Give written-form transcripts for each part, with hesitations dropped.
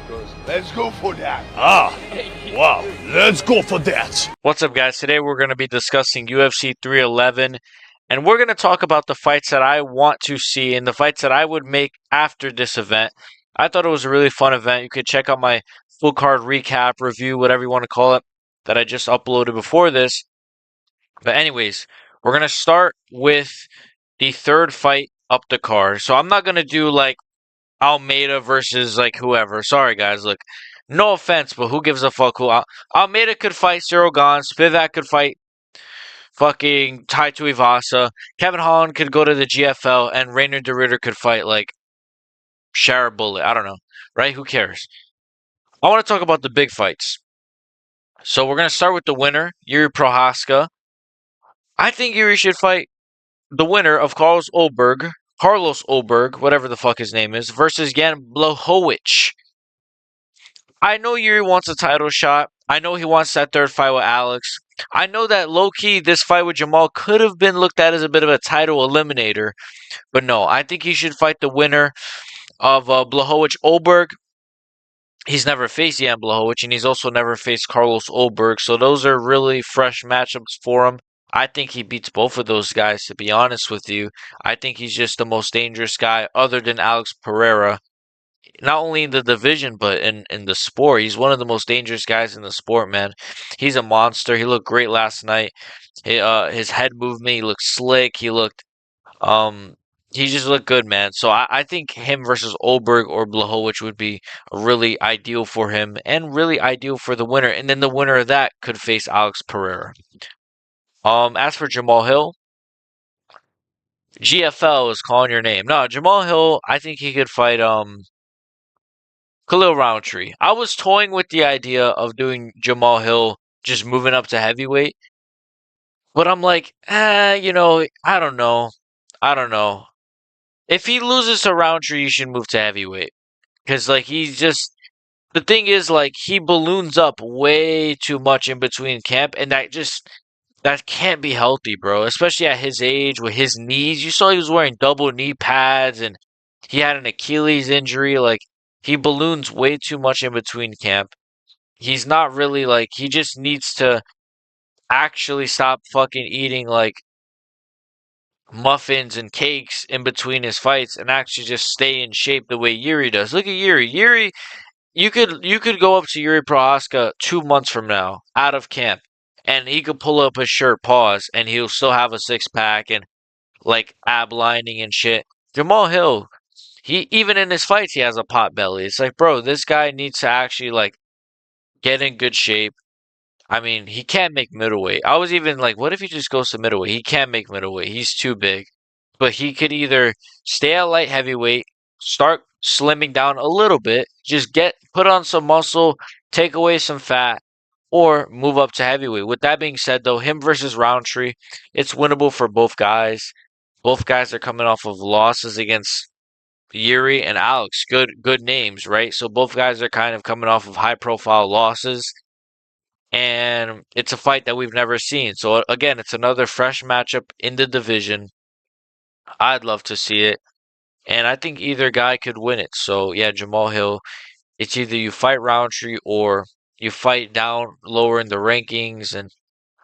goes, let's go for that. Ah, wow, let's go for that. What's up, guys? Today we're going to be discussing UFC 311, and we're going to talk about the fights that I want to see and the fights that I would make after this event. I thought it was a really fun event. You could check out my full card recap, review, whatever you want to call it, that I just uploaded before this. But anyways, we're going to start with the third fight up the card. So I'm not going to do like Almeida versus like whoever. Sorry, guys. Look, no offense, but who gives a fuck who? Almeida could fight Cyril Gane. Spivak could fight fucking Tai Tuivasa. Kevin Holland could go to the GFL, and Rainer de Ridder could fight like Shara Bullet. I don't know, right? Who cares? I want to talk about the big fights. So we're gonna start with the winner, Yuri Prohaska. I think Yuri should fight the winner of Carlos Oberg, whatever the fuck his name is, versus Jan Blachowicz. I know Yuri wants a title shot. I know he wants that third fight with Alex. I know that low-key, this fight with Jamal could have been looked at as a bit of a title eliminator. But no, I think he should fight the winner of Blachowicz Oberg. He's never faced Jan Blachowicz, and he's also never faced Carlos Oberg. So those are really fresh matchups for him. I think he beats both of those guys, to be honest with you. I think he's just the most dangerous guy other than Alex Pereira. Not only in the division, but in the sport. He's one of the most dangerous guys in the sport, man. He's a monster. He looked great last night. His head movement, he looked slick. Um, he just looked good, man. So I think him versus Oberg or Blachowicz would be really ideal for him and really ideal for the winner. And then the winner of that could face Alex Pereira. As for Jamal Hill, GFL is calling your name. No, Jamal Hill, I think he could fight Khalil Roundtree. I was toying with the idea of doing Jamal Hill just moving up to heavyweight, but I'm like, I don't know. I don't know. If he loses to Roundtree, you should move to heavyweight. Because, like, he's just. The thing is, like, he balloons up way too much in between camp, and that can't be healthy, bro. Especially at his age with his knees. You saw he was wearing double knee pads and he had an Achilles injury. Like, he balloons way too much in between camp. He's not really like, he just needs to actually stop fucking eating like muffins and cakes in between his fights and actually just stay in shape the way Yuri does. Look at Yuri. Yuri, you could go up to Yuri Prohaska 2 months from now out of camp and he could pull up his shirt, pause, and he'll still have a six pack and like ab lining and shit. Jamal Hill, he even in his fights he has a pot belly. It's like, bro, this guy needs to actually like get in good shape. I mean, he can't make middleweight. I was even like, what if he just goes to middleweight? He can't make middleweight. He's too big. But he could either stay at light heavyweight, start slimming down a little bit, just put on some muscle, take away some fat, or move up to heavyweight. With that being said, though, him versus Roundtree, it's winnable for both guys. Both guys are coming off of losses against Yuri and Alex. Good names, right? So both guys are kind of coming off of high profile losses. And it's a fight that we've never seen. So again, it's another fresh matchup in the division. I'd love to see it. And I think either guy could win it. So yeah, Jamal Hill, it's either you fight Roundtree or you fight down lower in the rankings, and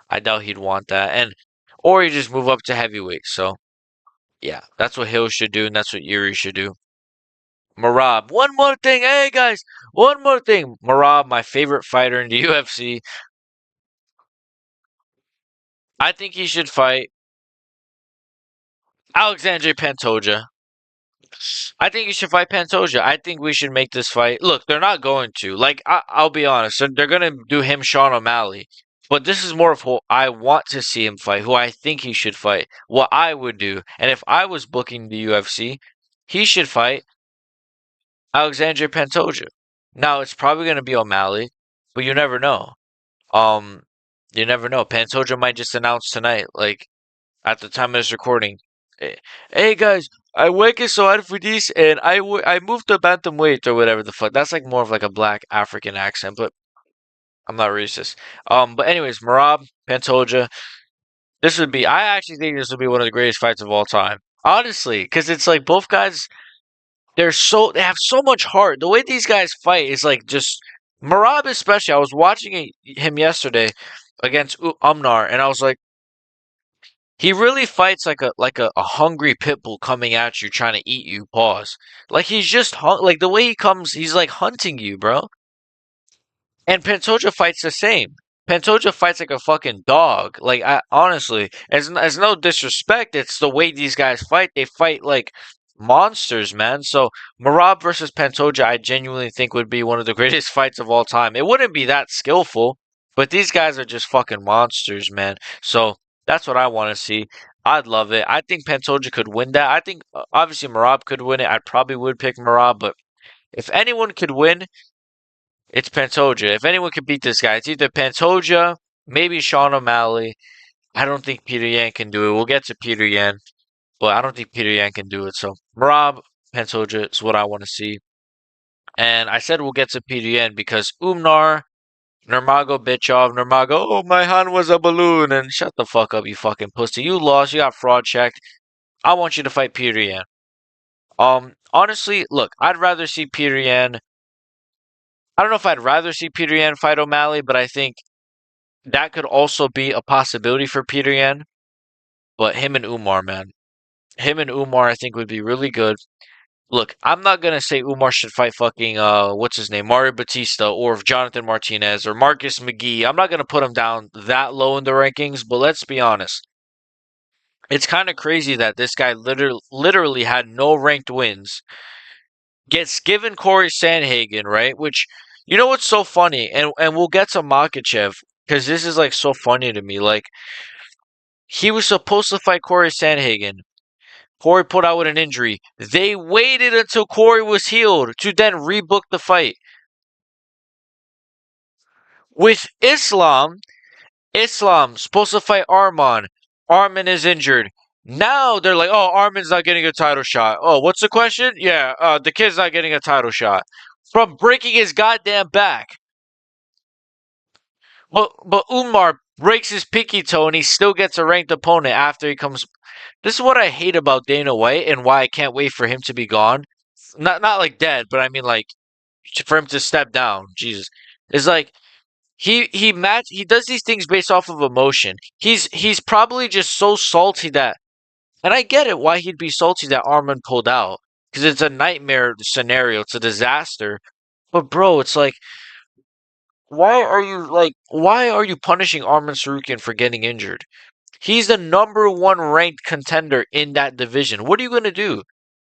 I doubt he'd want that. Or you just move up to heavyweight. So yeah, that's what Hill should do, and that's what Yuri should do. Marab, one more thing, hey guys, one more thing. Marab, my favorite fighter in the UFC. I think he should fight Alexandre Pantoja. I think he should fight Pantoja. I think we should make this fight. Look, they're not going to. Like, I'll be honest. They're going to do him, Sean O'Malley. But this is more of who I want to see him fight, who I think he should fight, what I would do. And if I was booking the UFC, he should fight Alexandre Pantoja. Now, it's probably going to be O'Malley, but you never know. Um, you never know. Pantoja might just announce tonight, like, at the time of this recording. Hey guys, I working so hard for this, and I moved to bantamweight or whatever the fuck. That's like more of like a black African accent, but I'm not racist. But anyways, Marab Pantoja. I actually think this would be one of the greatest fights of all time. Honestly, because it's like both guys they have so much heart. The way these guys fight is like just Marab especially. I was watching him yesterday against Umnar, and I was like, he really fights like a hungry pit bull coming at you, trying to eat you. Pause. Like he's just like the way he comes, he's like hunting you, bro. And Pantoja fights the same. Pantoja fights like a fucking dog. Like I honestly, as no disrespect, it's the way these guys fight. They fight like monsters, man. So Marab versus Pantoja, I genuinely think would be one of the greatest fights of all time. It wouldn't be that skillful, but these guys are just fucking monsters, man. So that's what I want to see. I'd love it. I think Pantoja could win that. I think obviously Marab could win it. I probably would pick Marab, but if anyone could win, it's Pantoja. If anyone can beat this guy, it's either Pantoja, maybe Sean O'Malley. I don't think Peter Yan can do it. We'll get to Peter Yan, but I don't think Peter Yan can do it. So Marab, Pantoja is what I want to see. And I said we'll get to Peter Yan because Umnar, Nurmagomedov, oh, my hand was a balloon. And shut the fuck up, you fucking pussy. You lost. You got fraud checked. I want you to fight Peter Yan. Honestly, look, I'd rather see Peter Yan. I don't know if I'd rather see Peter Yan fight O'Malley, but I think that could also be a possibility for Peter Yan. But him and Umar, man. Him and Umar, I think would be really good. Look, I'm not gonna say Umar should fight fucking what's his name, Mario Batista or Jonathan Martinez or Marcus McGee. I'm not gonna put him down that low in the rankings, but let's be honest. It's kind of crazy that this guy literally had no ranked wins. Gets given Corey Sandhagen, right? Which you know what's so funny, and we'll get to Makachev because this is like so funny to me. Like he was supposed to fight Corey Sandhagen. Corey put out with an injury. They waited until Corey was healed to then rebook the fight. With Islam supposed to fight Arman. Arman is injured. Now they're like, oh, Arman's not getting a title shot. Oh, what's the question? Yeah, the kid's not getting a title shot. From breaking his goddamn back. But Umar breaks his pinky toe and he still gets a ranked opponent after he comes. This is what I hate about Dana White and why I can't wait for him to be gone. Not like dead, but I mean like for him to step down. Jesus, it's like he does these things based off of emotion. He's probably just so salty that, and I get it why he'd be salty that Arman pulled out because it's a nightmare scenario. It's a disaster. But bro, it's like why are you punishing Arman Sarukian for getting injured? He's the number one ranked contender in that division. What are you gonna do?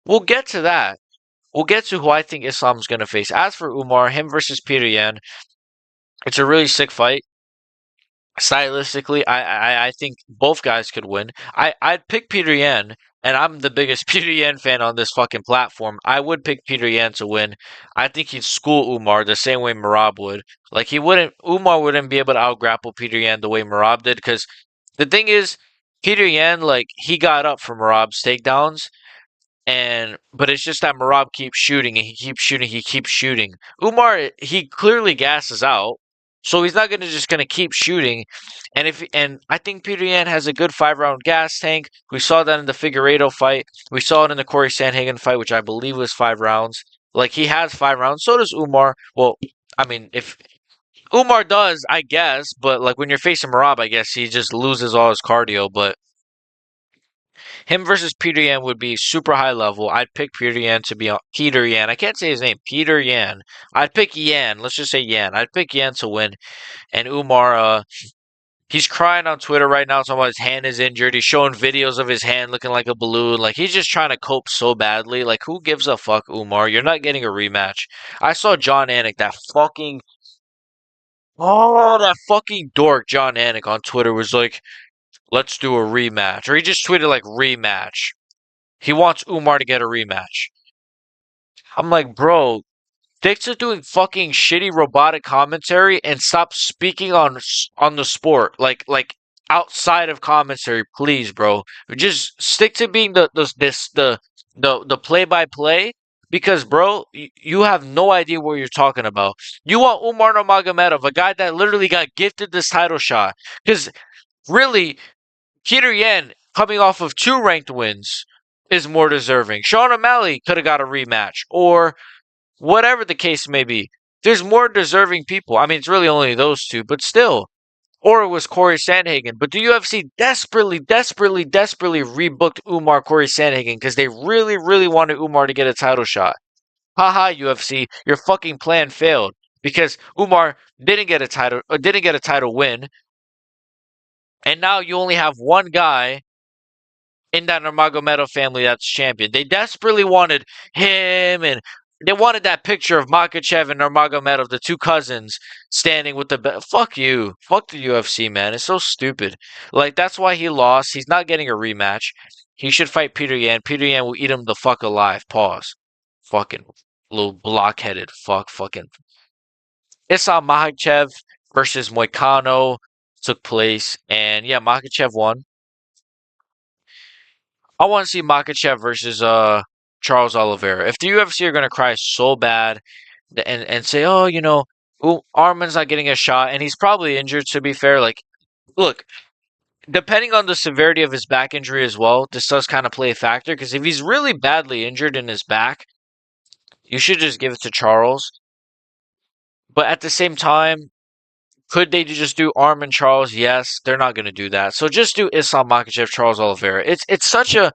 We'll get to that. We'll get to who I think Islam's gonna face. As for Umar, him versus Peter Yan, it's a really sick fight. Stylistically, I think both guys could win. I'd pick Peter Yan, and I'm the biggest Peter Yan fan on this fucking platform. I would pick Peter Yan to win. I think he'd school Umar the same way Marab would. Like Umar wouldn't be able to outgrapple Peter Yan the way Marab did, because the thing is, Peter Yan, like, he got up from Marab's takedowns, but it's just that Marab keeps shooting and he keeps shooting. Umar, he clearly gasses out. So he's not gonna keep shooting, and I think Peter Yan has a good 5 round gas tank. We saw that in the Figueiredo fight. We saw it in the Corey Sandhagen fight, which I believe was 5 rounds. Like he has 5 rounds. So does Umar. Well, I mean, if Umar does, I guess, but like when you're facing Marab, I guess he just loses all his cardio. But him versus Peter Yan would be super high level. I'd pick Peter Yan to be on Peter Yan. I can't say his name. Peter Yan. I'd pick Yan. Let's just say Yan. I'd pick Yan to win. And Umar, he's crying on Twitter right now, talking about his hand is injured. He's showing videos of his hand looking like a balloon. Like he's just trying to cope so badly. Like who gives a fuck, Umar? You're not getting a rematch. I saw John Anik, that fucking dork John Anik on Twitter was like, let's do a rematch. Or he just tweeted like rematch. He wants Umar to get a rematch. I'm like, bro, stick to doing fucking shitty robotic commentary and stop speaking on the sport. Like outside of commentary, please, bro. Just stick to being the play by play. Because, bro, you have no idea what you're talking about. You want Umar Nurmagomedov, a guy that literally got gifted this title shot. Because, really, Peter Yan, coming off of 2 ranked wins, is more deserving. Sean O'Malley could have got a rematch, or whatever the case may be. There's more deserving people. I mean, it's really only those two, but still. Or it was Corey Sandhagen. But the UFC desperately, desperately, desperately rebooked Umar Corey Sandhagen because they really, really wanted Umar to get a title shot. Haha, UFC, your fucking plan failed because Umar didn't get a title win, and now you only have one guy in that Nurmagomedov family that's champion. They desperately wanted him, and they wanted that picture of Makachev and Nurmagomedov, the two cousins, standing with the fuck you, fuck the UFC, man. It's so stupid. Like that's why he lost. He's not getting a rematch. He should fight Peter Yan. Peter Yan will eat him the fuck alive. Pause. Fucking little blockheaded fuck. Fucking Islam Makhachev versus Moicano took place, and yeah, Makhachev won. I want to see Makhachev versus Charles Oliveira. If the UFC are gonna cry so bad and say, oh, Arman's not getting a shot, and he's probably injured. To be fair, like, look, depending on the severity of his back injury as well, this does kind of play a factor. Because if he's really badly injured in his back, you should just give it to Charles. But at the same time, could they just do Arman Charles? Yes, they're not gonna do that. So just do Islam Makhachev, Charles Oliveira. It's such a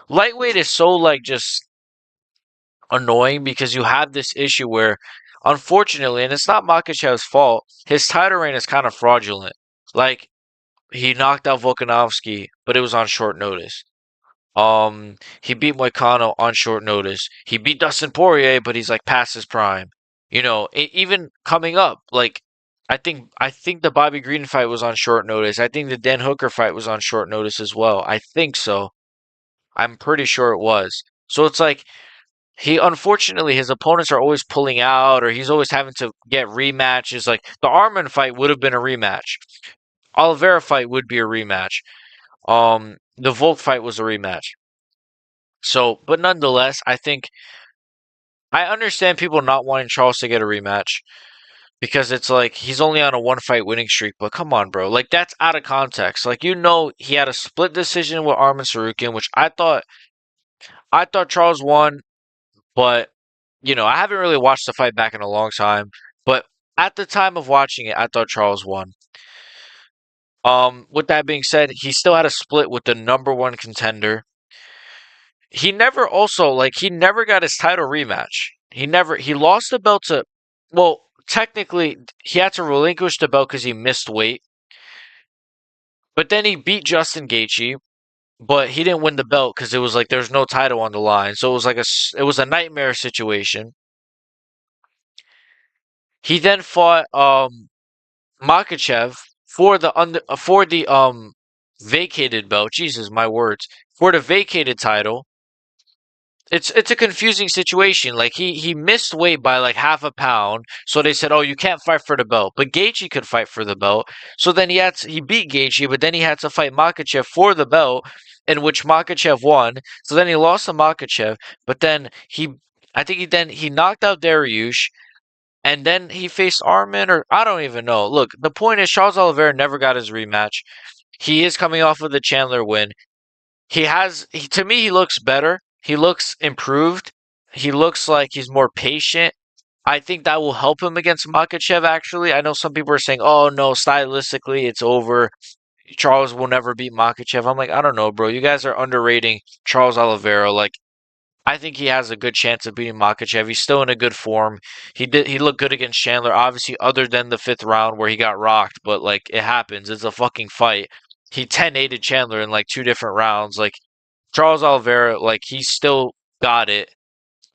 lightweight is so like just annoying because you have this issue where, unfortunately, and it's not Makhachev's fault, his title reign is kind of fraudulent. Like, he knocked out Volkanovski, but it was on short notice. He beat Moicano on short notice. He beat Dustin Poirier, but he's like past his prime. Even coming up, like I think the Bobby Green fight was on short notice. I think the Dan Hooker fight was on short notice as well. I think so. I'm pretty sure it was. So it's like he unfortunately his opponents are always pulling out or he's always having to get rematches. Like the Arman fight would have been a rematch. Oliveira fight would be a rematch. The Volk fight was a rematch. So, but nonetheless, I think I understand people not wanting Charles to get a rematch because it's like he's only on a one fight winning streak. But come on, bro, like that's out of context. Like he had a split decision with Arman Sarukian, which I thought Charles won, but I haven't really watched the fight back in a long time. But at the time of watching it, I thought Charles won. With that being said, he still had a split with the number one contender. He never got his title rematch. He lost the belt to, well, technically he had to relinquish the belt because he missed weight. But then he beat Justin Gaethje, but he didn't win the belt because it was like there's no title on the line. So it was a nightmare situation. He then fought Makachev for the vacated belt. Jesus, my words. For the vacated title. It's a confusing situation. Like he missed weight by like half a pound, so they said, "Oh, you can't fight for the belt." But Gaethje could fight for the belt, so then he beat Gaethje, but then he had to fight Makachev for the belt, in which Makachev won. So then he lost to Makachev, but then I think he knocked out Dariush, and then he faced Arman, or I don't even know. Look, the point is Charles Oliveira never got his rematch. He is coming off of the Chandler win. To me, he looks better. He looks improved. He looks like he's more patient. I think that will help him against Makachev, actually. I know some people are saying, oh, no, stylistically, it's over. Charles will never beat Makachev. I'm like, I don't know, bro. You guys are underrating Charles Oliveira. Like, I think he has a good chance of beating Makachev. He's still in a good form. He looked good against Chandler, obviously, other than the fifth round where he got rocked, but like it happens. It's a fucking fight. He 10-8'd Chandler in like two different rounds. Like Charles Oliveira, like he still got it.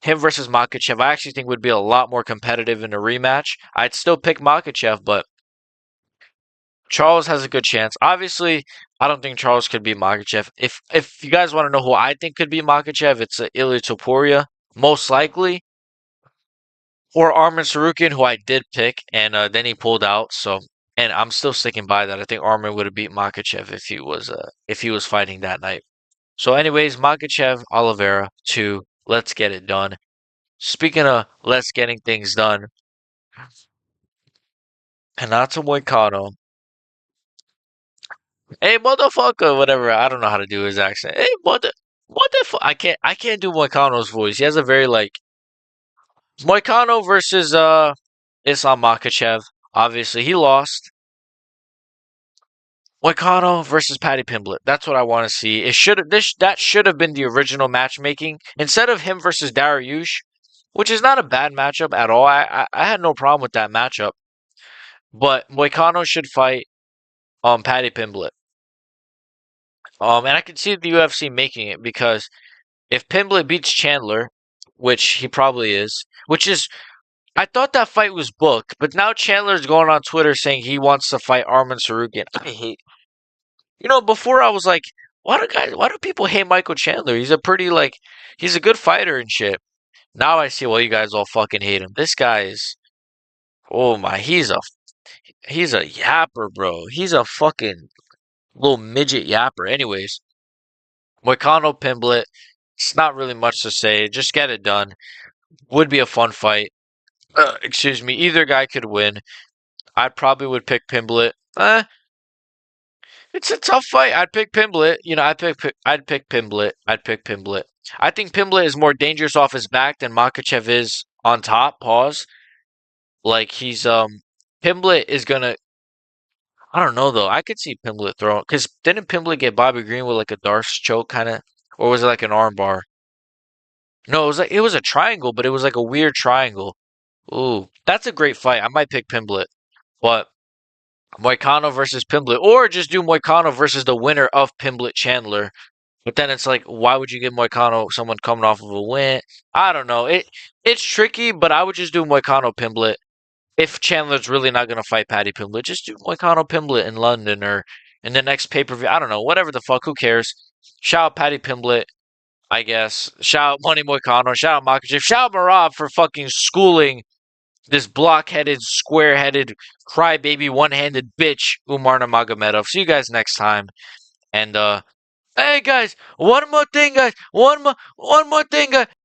Him versus Makachev, I actually think would be a lot more competitive in a rematch. I'd still pick Makachev, but Charles has a good chance. Obviously, I don't think Charles could beat Makachev. If you guys want to know who I think could beat Makachev, it's Ilia Topuria, most likely, or Arman Sarukian, who I did pick, and then he pulled out. So, and I'm still sticking by that. I think Arman would have beat Makachev if he was fighting that night. So, anyways, Makachev, Oliveira, 2. Let's get it done. Speaking of let's getting things done, Renato Moicano. Hey, motherfucker, whatever. I don't know how to do his accent. Hey, mother. What the fuck? I can't do Moicano's voice. He has a very like Moicano versus Islam Makhachev. Obviously, he lost. Moicano versus Paddy Pimblett. That's what I want to see. It should this that should have been the original matchmaking instead of him versus Dariush, which is not a bad matchup at all. I had no problem with that matchup, but Moicano should fight Paddy Pimblett. And I can see the UFC making it because if Pimblett beats Chandler, which he probably is, which is I thought that fight was booked, but now Chandler's going on Twitter saying he wants to fight Arman Sarukian. I hate. Before I was like, why do people hate Michael Chandler? He's a pretty like, he's a good fighter and shit. Now I see why you guys all fucking hate him. This guy is, oh my, he's a yapper, bro. He's a fucking little midget yapper. Anyways, Moicano Pimblett. It's not really much to say. Just get it done. Would be a fun fight. Excuse me. Either guy could win. I probably would pick Pimblett. It's a tough fight. I'd pick Pimblett. I'd pick Pimblett. I'd pick Pimblett. I think Pimblett is more dangerous off his back than Makachev is on top. Pause. Like Pimblett is gonna. I don't know though. I could see Pimblett throwing because didn't Pimblett get Bobby Green with like a Darce choke kind of, or was it like an armbar? No, it was a triangle, but it was like a weird triangle. Ooh, that's a great fight. I might pick Pimblett, but Moicano versus Pimblett, or just do Moicano versus the winner of Pimblett Chandler. But then it's like, why would you give Moicano someone coming off of a win? I don't know. It's tricky, but I would just do Moicano Pimblett. If Chandler's really not gonna fight Paddy Pimblett, just do Moicano Pimblett in London or in the next pay-per-view. I don't know. Whatever the fuck, who cares? Shout out Paddy Pimblett, I guess. Shout out Money Moicano. Shout out Makachev. Shout out Marab for fucking schooling this block-headed, square-headed, crybaby, one-handed bitch, Umar Nurmagomedov. See you guys next time. And hey guys, one more thing, guys. One more thing, guys.